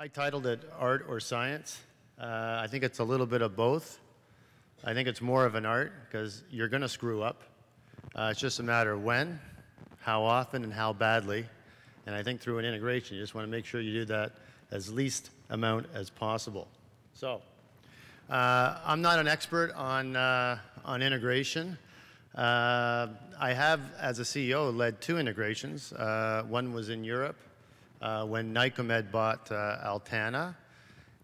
I titled it Art or Science. I think it's a little bit of both. I think it's more of an art because you're going to screw up. It's just a matter of when, how often, and how badly. And I think through an integration, you just want to make sure you do that as least amount as possible. So I'm not an expert on integration. I have, as a CEO, led 2 integrations. One was in Europe when Nycomed bought Altana.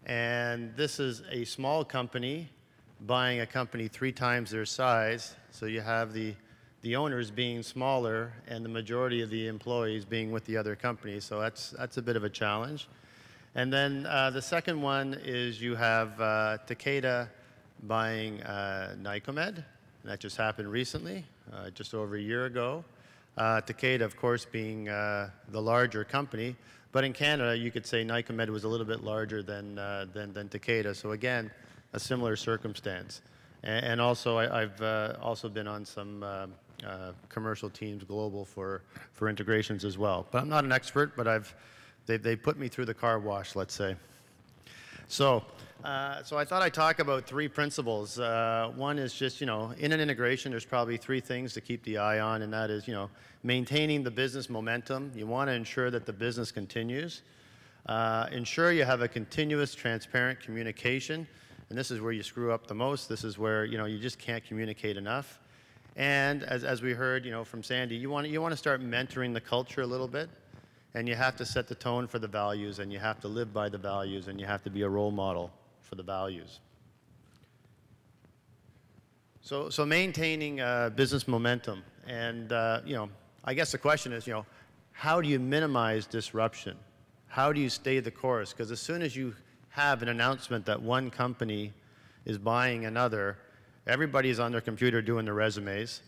And this is a small company buying a company 3 times their size. So you have the owners being smaller and the majority of the employees being with the other company. So that's a bit of a challenge. And then the second one is you have Takeda buying Nycomed. And that just happened recently, just over a year ago. Takeda, of course, being the larger company. But in Canada, you could say Nycomed was a little bit larger than Takeda. So again, a similar circumstance. And also, I've also been on some commercial teams global for integrations as well. But I'm not an expert, but they put me through the car wash, let's say. So I thought I'd talk about 3 principles. One is just, in an integration, there's probably 3 things to keep the eye on, and that is, maintaining the business momentum. You want to ensure that the business continues. Ensure you have a continuous, transparent communication, and this is where you screw up the most. This is where, you just can't communicate enough. And as we heard, from Sandy, you want to start mentoring the culture a little bit. And you have to set the tone for the values, and you have to live by the values, and you have to be a role model for the values. So maintaining business momentum. And, I guess the question is, how do you minimize disruption? How do you stay the course? Because as soon as you have an announcement that one company is buying another, everybody's on their computer doing their resumes.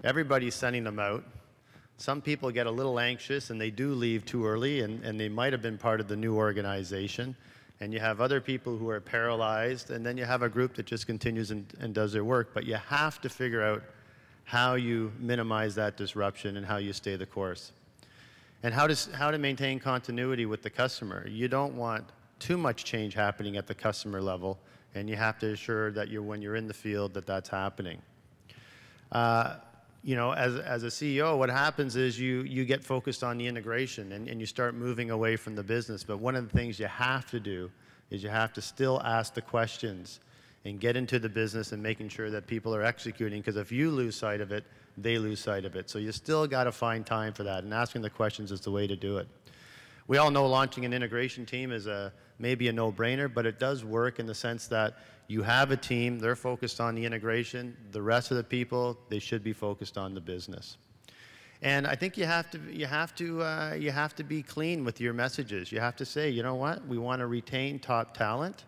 Everybody's sending them out. Some people get a little anxious and they do leave too early, and they might have been part of the new organization. And you have other people who are paralyzed, and then you have a group that just continues and does their work. But you have to figure out how you minimize that disruption and how you stay the course. And how to maintain continuity with the customer. You don't want too much change happening at the customer level, and you have to ensure that when you're in the field that's happening. As a CEO, what happens is you get focused on the integration and you start moving away from the business. But one of the things you have to do is you have to still ask the questions and get into the business and making sure that people are executing, because if you lose sight of it, they lose sight of it. So you still got to find time for that, and asking the questions is the way to do it. We all know launching an integration team is maybe a no-brainer, but it does work in the sense that you have a team, they're focused on the integration. The rest of the people, they should be focused on the business. And I think you have to be clean with your messages. You have to say, you know what, we want to retain top talent,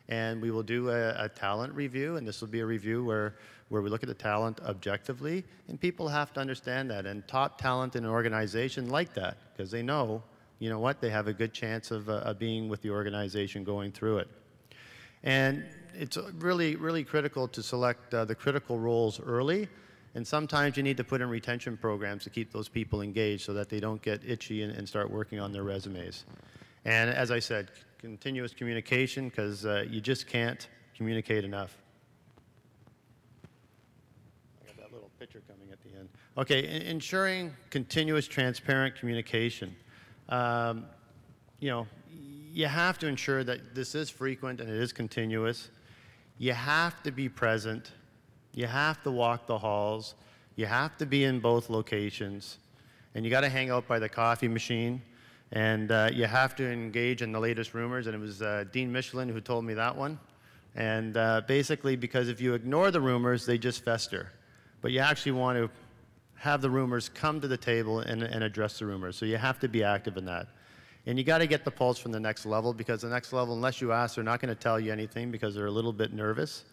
and we will do a talent review, and this will be a review where we look at the talent objectively, and people have to understand that. And top talent in an organization like that, because they know, you know what, they have a good chance of being with the organization going through it. And it's really, really critical to select the critical roles early, and sometimes you need to put in retention programs to keep those people engaged so that they don't get itchy and start working on their resumes. And as I said, continuous communication, because you just can't communicate enough. I got that little picture coming at the end. Okay, ensuring continuous, transparent communication. You have to ensure that this is frequent and it is continuous. You have to be present. You have to walk the halls. You have to be in both locations. And you got to hang out by the coffee machine. And you have to engage in the latest rumors. And it was Dean Michelin who told me that one. And basically, because if you ignore the rumors, they just fester. But you actually want to have the rumors come to the table and address the rumors. So you have to be active in that. And you got to get the pulse from the next level, because the next level, unless you ask, they're not going to tell you anything because they're a little bit nervous.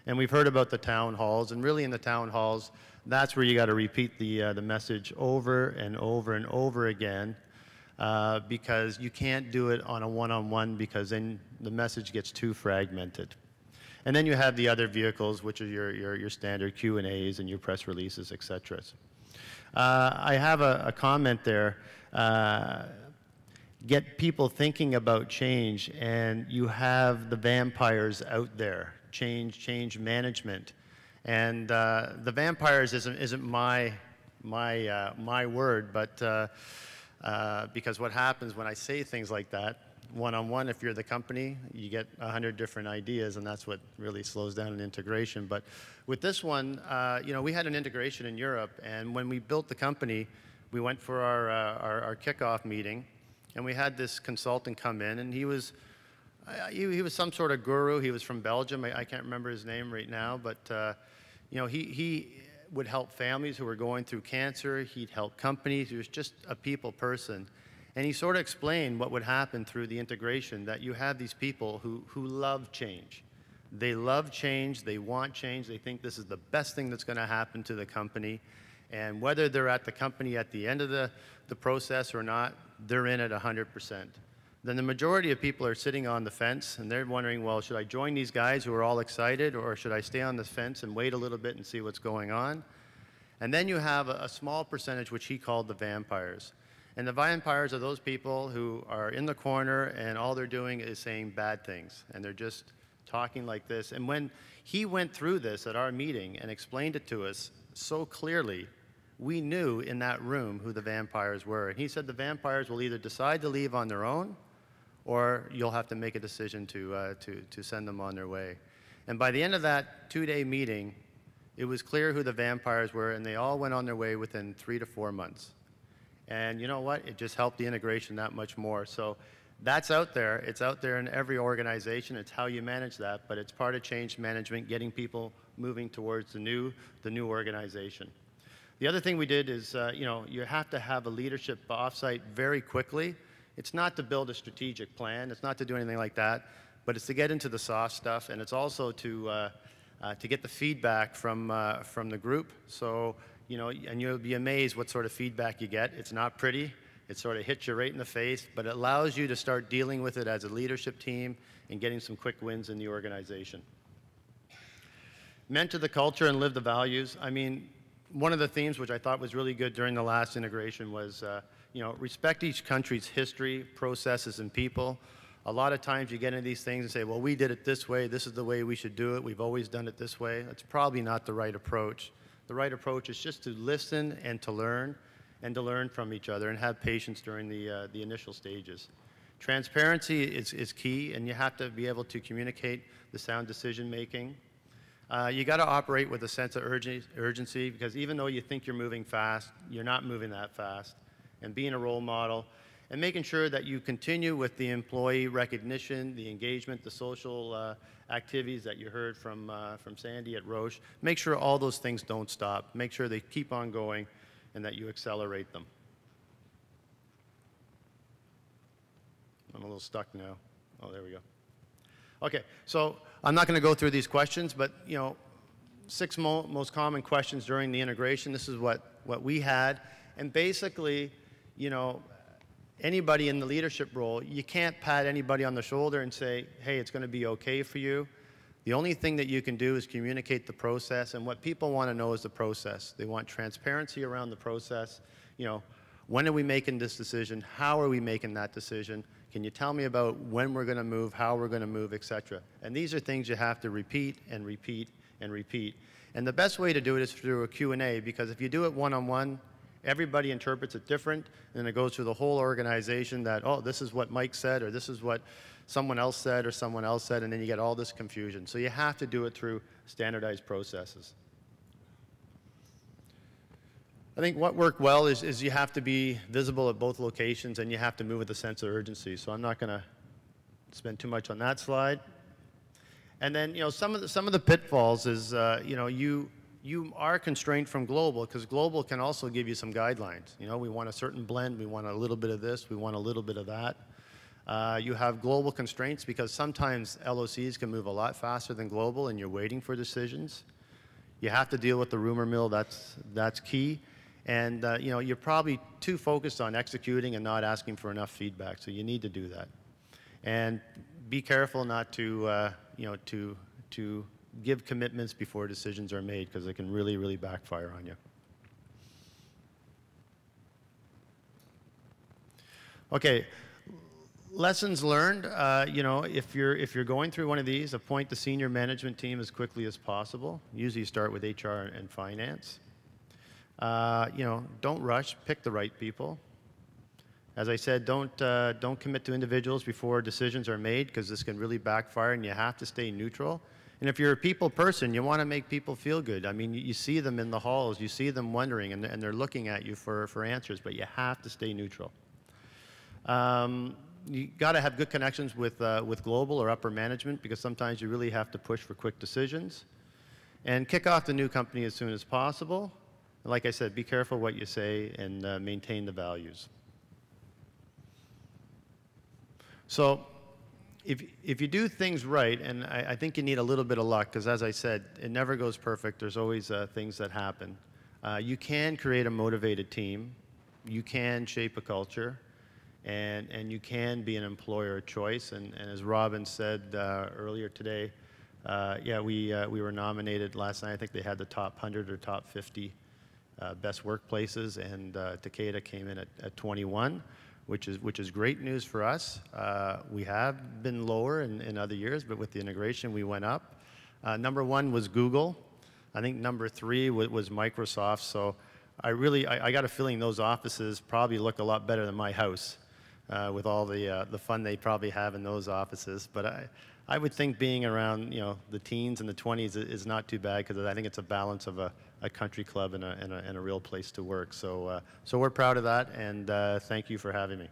And we've heard about the town halls, and really in the town halls, that's where you got to repeat the message over and over and over again, because you can't do it on a one-on-one, because then the message gets too fragmented. And then you have the other vehicles, which are your standard Q&As and your press releases, et cetera. I have a comment there. get people thinking about change, and you have the vampires out there, change management. And the vampires isn't my word, but because what happens when I say things like that, one-on-one, if you're the company, you get 100 different ideas, and that's what really slows down an integration. But with this one, you know, we had an integration in Europe, and when we built the company, we went for our kickoff meeting, and we had this consultant come in, and he was some sort of guru. He was from Belgium. I can't remember his name right now, but you know, he would help families who were going through cancer. He'd help companies. He was just a people person. And he sort of explained what would happen through the integration, that you have these people who love change. They love change, they want change, they think this is the best thing that's going to happen to the company. And whether they're at the company at the end of the process or not, they're in at 100%. Then the majority of people are sitting on the fence, and they're wondering, well, should I join these guys who are all excited, or should I stay on the fence and wait a little bit and see what's going on? And then you have a small percentage, which he called the vampires. And the vampires are those people who are in the corner, and all they're doing is saying bad things, and they're just talking like this. And when he went through this at our meeting and explained it to us so clearly, we knew in that room who the vampires were. And he said the vampires will either decide to leave on their own, or you'll have to make a decision to send them on their way. And by the end of that 2-day meeting, it was clear who the vampires were, and they all went on their way within 3 to 4 months. And you know what? It just helped the integration that much more. So that's out there. It's out there in every organization. It's how you manage that, but it's part of change management, getting people moving towards the new organization. The other thing we did is, you know, you have to have a leadership offsite very quickly. It's not to build a strategic plan. It's not to do anything like that, but it's to get into the soft stuff, and it's also to get the feedback from the group. So, you know, and you'll be amazed what sort of feedback you get. It's not pretty. It sort of hits you right in the face, but it allows you to start dealing with it as a leadership team and getting some quick wins in the organization. Mentor the culture and live the values. I mean, one of the themes which I thought was really good during the last integration was, you know, respect each country's history, processes, and people. A lot of times you get into these things and say, well, we did it this way. This is the way we should do it. We've always done it this way. That's probably not the right approach. The right approach is just to listen and to learn from each other and have patience during the initial stages. Transparency is key, and you have to be able to communicate the sound decision making. You got to operate with a sense of urgency, because even though you think you're moving fast, you're not moving that fast. And being a role model and making sure that you continue with the employee recognition, the engagement, the social activities that you heard from Sandy at Roche. Make sure all those things don't stop. Make sure they keep on going and that you accelerate them. I'm a little stuck now. Oh, there we go. Okay, so I'm not going to go through these questions, but you know, 6 most common questions during the integration. This is what we had, and basically, you know, anybody in the leadership role, you can't pat anybody on the shoulder and say, hey, it's going to be okay for you. The only thing that you can do is communicate the process, and what people want to know is the process. They want transparency around the process. You know, when are we making this decision? How are we making that decision? Can you tell me about when we're going to move, how we're going to move, etc.? And these are things you have to repeat and repeat and repeat. And the best way to do it is through a Q&A, because if you do it one-on-one, everybody interprets it different, and it goes through the whole organization that, oh, this is what Mike said, or this is what someone else said, or someone else said, and then you get all this confusion. So you have to do it through standardized processes. I think what worked well is you have to be visible at both locations, and you have to move with a sense of urgency. So I'm not going to spend too much on that slide. And then, you know, some of the pitfalls is, you know, you are constrained from global, because global can also give you some guidelines. You know, we want a certain blend, we want a little bit of this, we want a little bit of that. You have global constraints because sometimes LOCs can move a lot faster than global, and you're waiting for decisions. You have to deal with the rumor mill. That's key. And you know, you're probably too focused on executing and not asking for enough feedback. So you need to do that. And be careful not to you know, to give commitments before decisions are made, because it can really, really backfire on you. Okay, Lessons learned, you know, if you're going through one of these, appoint the senior management team as quickly as possible. Usually you start with HR and finance. You know, don't rush, pick the right people. As I said, don't commit to individuals before decisions are made, because this can really backfire, and you have to stay neutral. And if you're a people person, you want to make people feel good. I mean, you see them in the halls, you see them wondering, and they're looking at you for answers, but you have to stay neutral. You got to have good connections with global or upper management, because sometimes you really have to push for quick decisions. And kick off the new company as soon as possible. And like I said, be careful what you say, and maintain the values. So if you do things right, and I think you need a little bit of luck, because as I said, it never goes perfect. There's always things that happen. You can create a motivated team. You can shape a culture. And you can be an employer of choice. And as Robin said earlier today, yeah, we were nominated last night. I think they had the top 100 or top 50 best workplaces, and Takeda came in at 21, which is great news for us. We have been lower in other years, but with the integration, we went up. Number 1 was Google. I think number 3 was Microsoft. So I got a feeling those offices probably look a lot better than my house. With all the fun they probably have in those offices. But I would think being around, you know, the teens and the 20s is not too bad, because I think it's a balance of a country club and a real place to work. So we're proud of that, and thank you for having me.